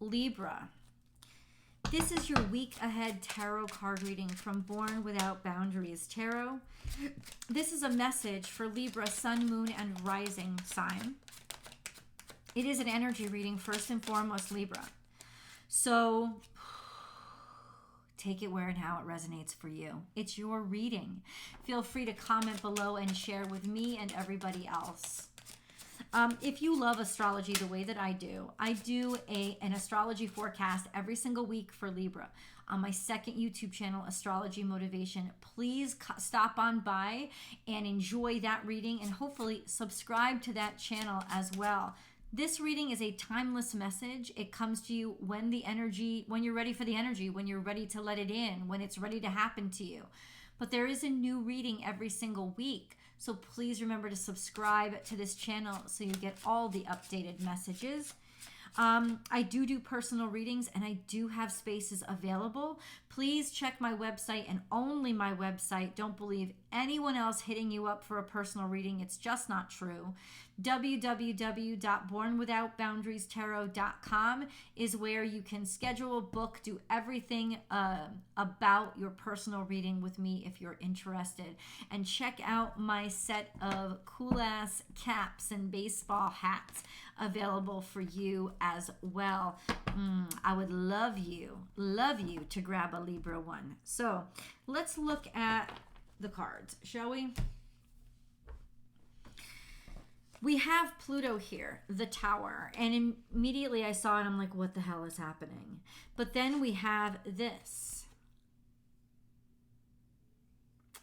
Libra. This is your week ahead tarot card reading from Born Without Boundaries Tarot. This is a message for Libra, Sun, Moon, and Rising sign. It is an energy reading, first and foremost, Libra. So take it where and how it resonates for you. It's your reading. Feel free to comment below and share with me and everybody else. If you love astrology the way that I do an astrology forecast every single week for Libra on my second YouTube channel, Astrology Motivation. Please stop on by and enjoy that reading and hopefully subscribe to that channel as well. This reading is a timeless message. It comes to you when you're ready for the energy, when you're ready to let it in, when it's ready to happen to you. But there is a new reading every single week. So please remember to subscribe to this channel so you get all the updated messages. I do personal readings and I do have spaces available. Please check my website and only my website. Don't believe anyone else hitting you up for a personal reading. It's just not true. www.bornwithoutboundariestarot.com is where you can schedule, book, do everything about your personal reading with me if you're interested. And check out my set of cool ass caps and baseball hats available for you as well. I would love you to grab a Libra one. So let's look at the cards, shall we? We have Pluto here, the Tower, and immediately I saw it, I'm like, what the hell is happening? But then we have this.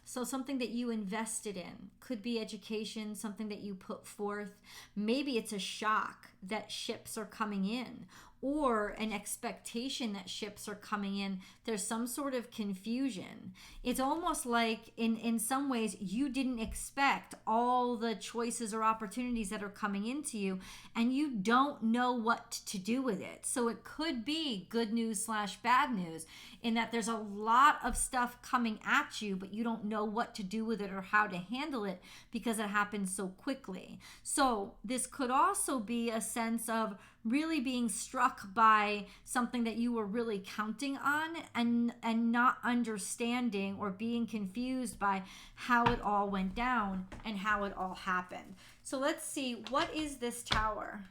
So something that you invested in, could be education, something that you put forth. Maybe it's a shock that ships are coming in, or an expectation that ships are coming in. There's some sort of confusion. It's almost like in some ways you didn't expect all the choices or opportunities that are coming into you, and you don't know what to do with it. So it could be good news / bad news in that there's a lot of stuff coming at you, but you don't know what to do with it or how to handle it because it happens so quickly. So this could also be a sense of really being struck by something that you were really counting on and not understanding or being confused by how it all went down and how it all happened. So let's see, what is this Tower?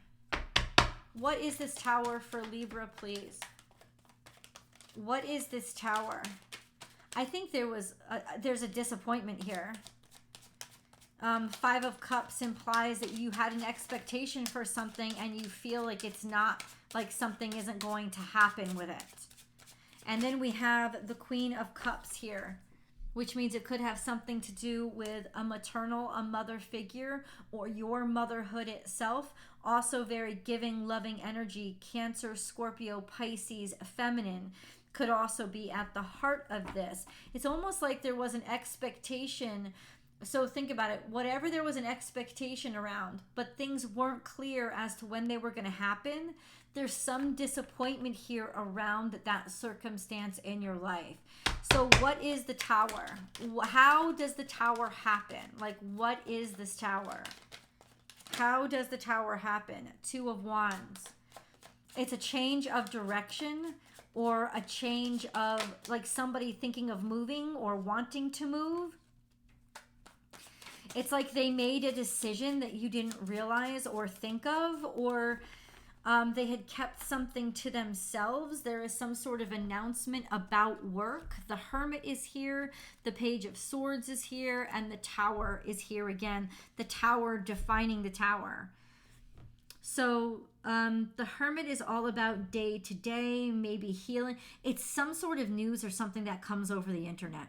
What is this Tower for Libra, please? What is this Tower? I think there's a disappointment here. 5 of Cups implies that you had an expectation for something and you feel like it's not, like something isn't going to happen with it. And then we have the Queen of Cups here, which means it could have something to do with a mother figure, or your motherhood itself. Also very giving, loving energy. Cancer, Scorpio, Pisces, feminine could also be at the heart of this. It's almost like there was an expectation. So think about it, whatever there was an expectation around, but things weren't clear as to when they were going to happen, there's some disappointment here around that circumstance in your life. So what is the Tower? How does the Tower happen? Like, what is this Tower? How does the Tower happen? 2 of Wands. It's a change of direction, or a change of, like, somebody thinking of moving or wanting to move. It's like they made a decision that you didn't realize or think of, or they had kept something to themselves. There is some sort of announcement about work. The Hermit is here, the Page of Swords is here, and the Tower is here again. The Tower defining the Tower. So the Hermit is all about day to day, maybe healing. It's some sort of news or something that comes over the internet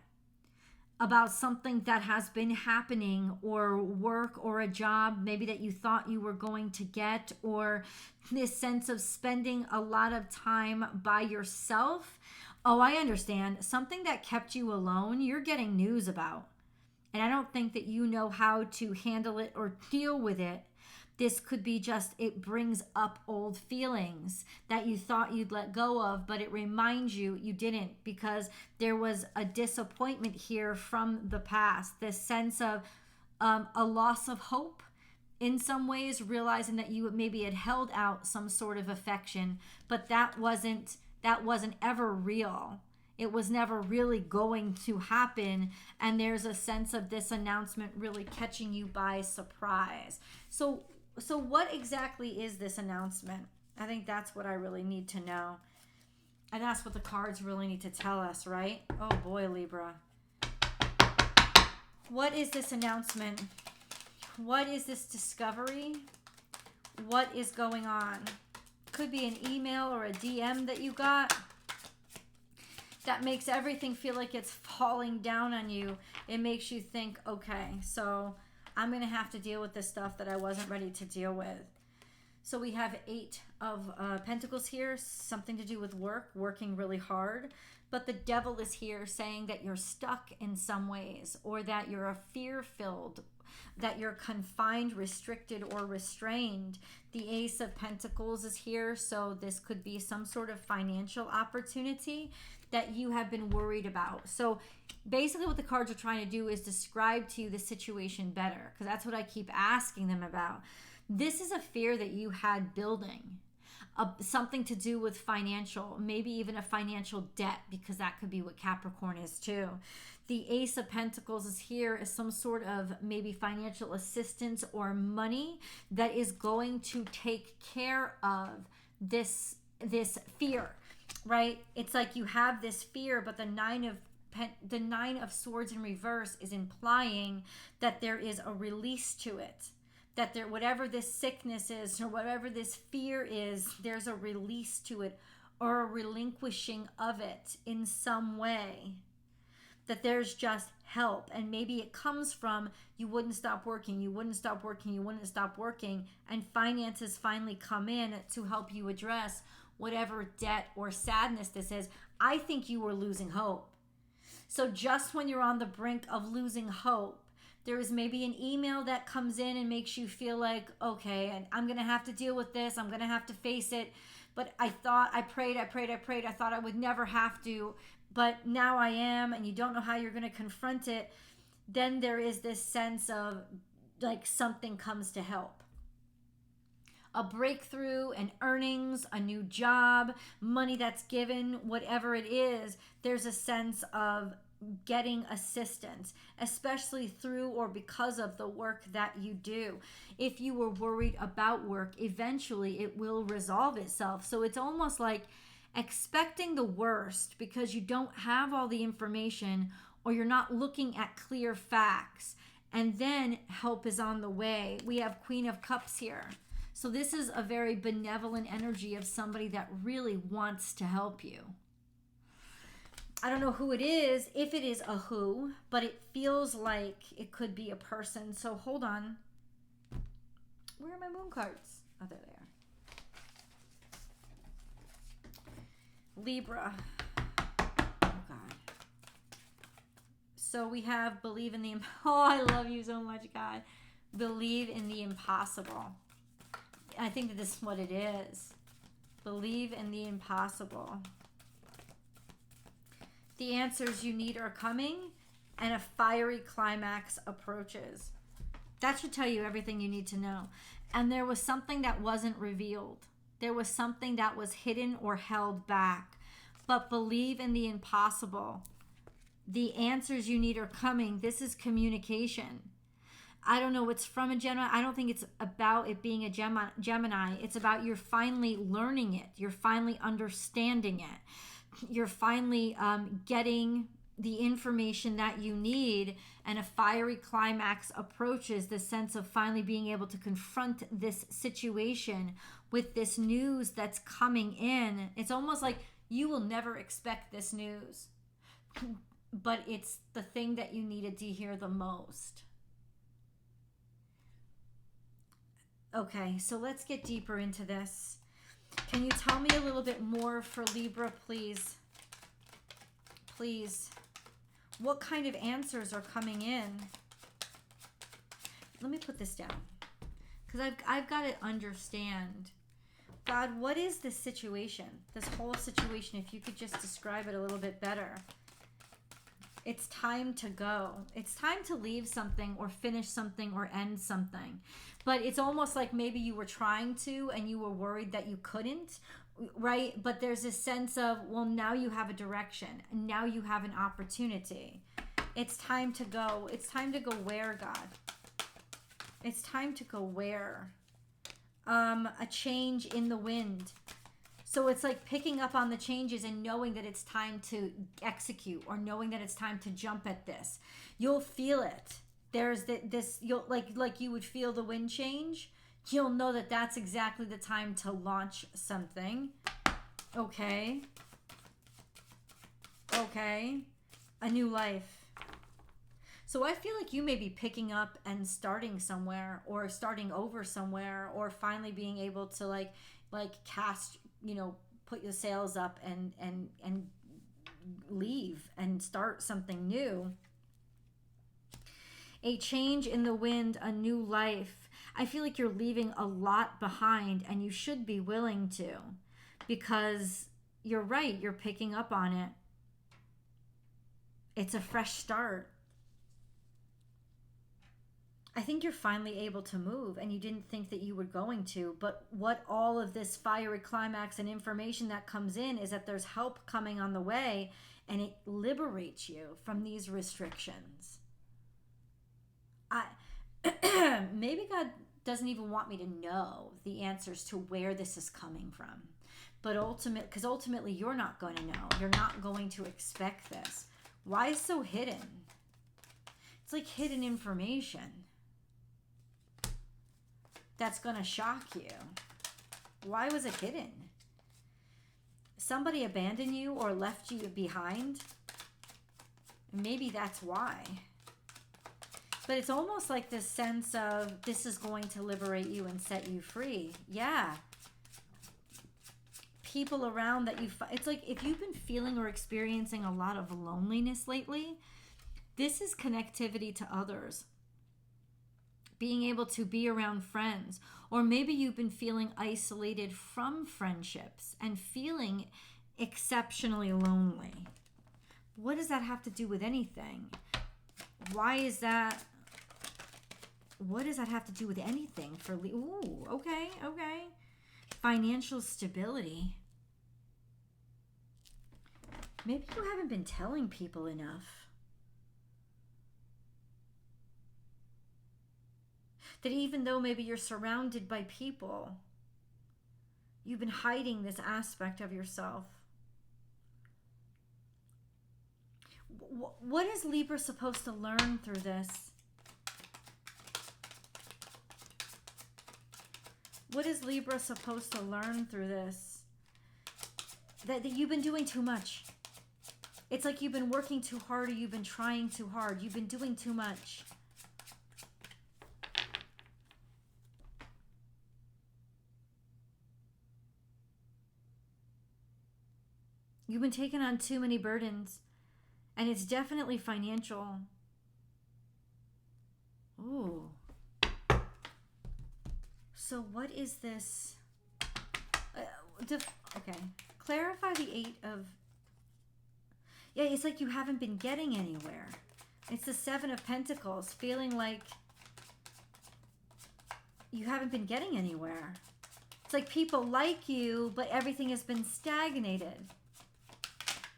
about something that has been happening, or work, or a job maybe that you thought you were going to get, or this sense of spending a lot of time by yourself. Oh, I understand. Something that kept you alone, you're getting news about. And I don't think that you know how to handle it or deal with it. This could be just, it brings up old feelings that you thought you'd let go of, but it reminds you didn't, because there was a disappointment here from the past. This sense of a loss of hope, in some ways, realizing that you maybe had held out some sort of affection, but that wasn't ever real. It was never really going to happen. And there's a sense of this announcement really catching you by surprise. So what exactly is this announcement? I think that's what I really need to know. And that's what the cards really need to tell us, right? Oh boy, Libra. What is this announcement? What is this discovery? What is going on? Could be an email or a DM that you got that makes everything feel like it's falling down on you. It makes you think, okay, so I'm going to have to deal with this stuff that I wasn't ready to deal with. So we have 8 of Pentacles here, something to do with work, working really hard. But the Devil is here saying that you're stuck in some ways, or that you're fear-filled, that you're confined, restricted, or restrained. The Ace of Pentacles is here, so this could be some sort of financial opportunity that you have been worried about. So basically what the cards are trying to do is describe to you the situation better, because that's what I keep asking them about. This is a fear that you had building, something to do with financial, maybe even a financial debt, because that could be what Capricorn is too. The Ace of Pentacles is here as some sort of maybe financial assistance or money that is going to take care of this fear, right? It's like you have this fear, but the Nine of Swords in reverse is implying that there is a release to it. That there, whatever this sickness is or whatever this fear is, there's a release to it or a relinquishing of it in some way. That there's just help. And maybe it comes from you wouldn't stop working, you wouldn't stop working, you wouldn't stop working. And finances finally come in to help you address whatever debt or sadness this is. I think you were losing hope. So just when you're on the brink of losing hope, there is maybe an email that comes in and makes you feel like, okay, and I'm going to have to deal with this. I'm going to have to face it. But I prayed. I thought I would never have to, but now I am, and you don't know how you're going to confront it. Then there is this sense of like something comes to help. A breakthrough, an earnings, a new job, money that's given, whatever it is, there's a sense of getting assistance, especially through or because of the work that you do. If you were worried about work, eventually it will resolve itself. So it's almost like expecting the worst because you don't have all the information or you're not looking at clear facts, and then help is on the way. We have Queen of Cups here. So this is a very benevolent energy of somebody that really wants to help you. I don't know who it is, if it is a who, but it feels like it could be a person. So hold on. Where are my moon cards? Oh, there they are. Libra. Oh, God. So we have believe in the... Oh, I love you so much, God. Believe in the impossible. I think that this is what it is. Believe in the impossible. The answers you need are coming, and a fiery climax approaches. That should tell you everything you need to know. And there was something that wasn't revealed. There was something that was hidden or held back. But believe in the impossible. The answers you need are coming. This is communication. I don't know, it's from a Gemini. I don't think it's about it being a Gemini. It's about you're finally learning it. You're finally understanding it. You're finally getting the information that you need, and a fiery climax approaches, the sense of finally being able to confront this situation with this news that's coming in. It's almost like you will never expect this news, but it's the thing that you needed to hear the most. Okay, so let's get deeper into this. Can you tell me a little bit more for Libra, please? Please. What kind of answers are coming in? Let me put this down, because I've got to understand. God, what is this situation? This whole situation, if you could just describe it a little bit better. It's time to go. It's time to leave something or finish something or end something. But it's almost like maybe you were trying to and you were worried that you couldn't, right? But there's a sense of, well, now you have a direction. Now you have an opportunity. It's time to go. It's time to go where, God? It's time to go where? A change in the wind. So it's like picking up on the changes and knowing that it's time to execute, or knowing that it's time to jump at this. You'll feel it. There's this, you'll like you would feel the wind change. You'll know that that's exactly the time to launch something. Okay. Okay. A new life. So I feel like you may be picking up and starting somewhere, or starting over somewhere, or finally being able to like cast, put your sails up and leave and start something new. A change in the wind, a new life. I feel like you're leaving a lot behind, and you should be willing to, because you're right, you're picking up on it. It's a fresh start. I think you're finally able to move, and you didn't think that you were going to. But what all of this fiery climax and information that comes in is that there's help coming on the way, and it liberates you from these restrictions. Maybe God doesn't even want me to know the answers to where this is coming from. But ultimately, you're not going to know. You're not going to expect this. Why is so hidden? It's like hidden information that's going to shock you. Why was it hidden? Somebody abandoned you or left you behind? Maybe that's why. But it's almost like this sense of, this is going to liberate you and set you free. Yeah. People around that it's like, if you've been feeling or experiencing a lot of loneliness lately, this is connectivity to others. Being able to be around friends. Or maybe you've been feeling isolated from friendships and feeling exceptionally lonely. What does that have to do with anything? Why is that? What does that have to do with anything for Ooh, okay. Financial stability. Maybe you haven't been telling people enough. That even though maybe you're surrounded by people, you've been hiding this aspect of yourself. What is Libra supposed to learn through this? What is Libra supposed to learn through this? That you've been doing too much. It's like you've been working too hard, or you've been trying too hard. You've been doing too much. You've been taking on too many burdens. And it's definitely financial. Ooh. So what is this? Okay. Clarify the 8 of... Yeah, it's like you haven't been getting anywhere. It's the 7 of Pentacles, feeling like you haven't been getting anywhere. It's like people like you, but everything has been stagnated.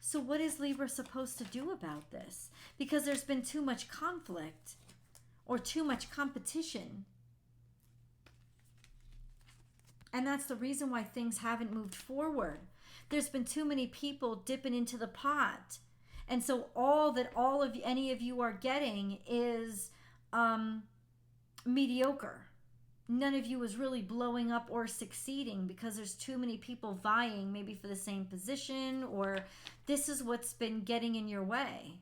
So what is Libra supposed to do about this? Because there's been too much conflict or too much competition. And that's the reason why things haven't moved forward. There's been too many people dipping into the pot. And so any of you are getting is mediocre. None of you is really blowing up or succeeding because there's too many people vying maybe for the same position, or this is what's been getting in your way.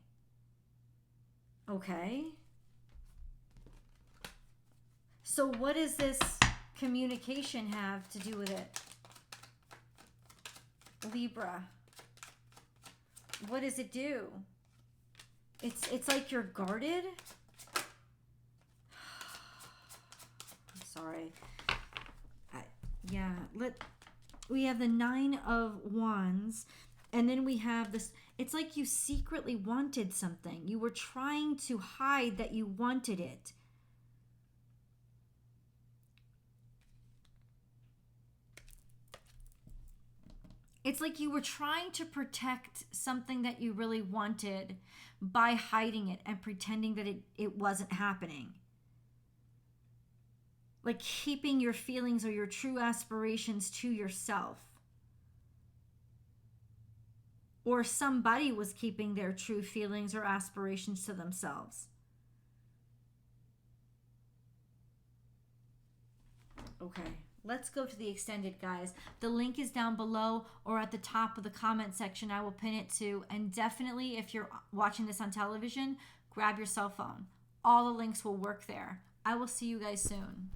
Okay. So what does this communication have to do with it? Libra. What does it do? It's like you're guarded. Sorry. We have the 9 of Wands, And then we have this, it's like you secretly wanted something. You were trying to hide that you wanted it. It's like you were trying to protect something that you really wanted by hiding it and pretending that it wasn't happening. Like keeping your feelings or your true aspirations to yourself. Or somebody was keeping their true feelings or aspirations to themselves. Okay, let's go to the extended, guys. The link is down below or at the top of the comment section. I will pin it to. And definitely, if you're watching this on television, grab your cell phone. All the links will work there. I will see you guys soon.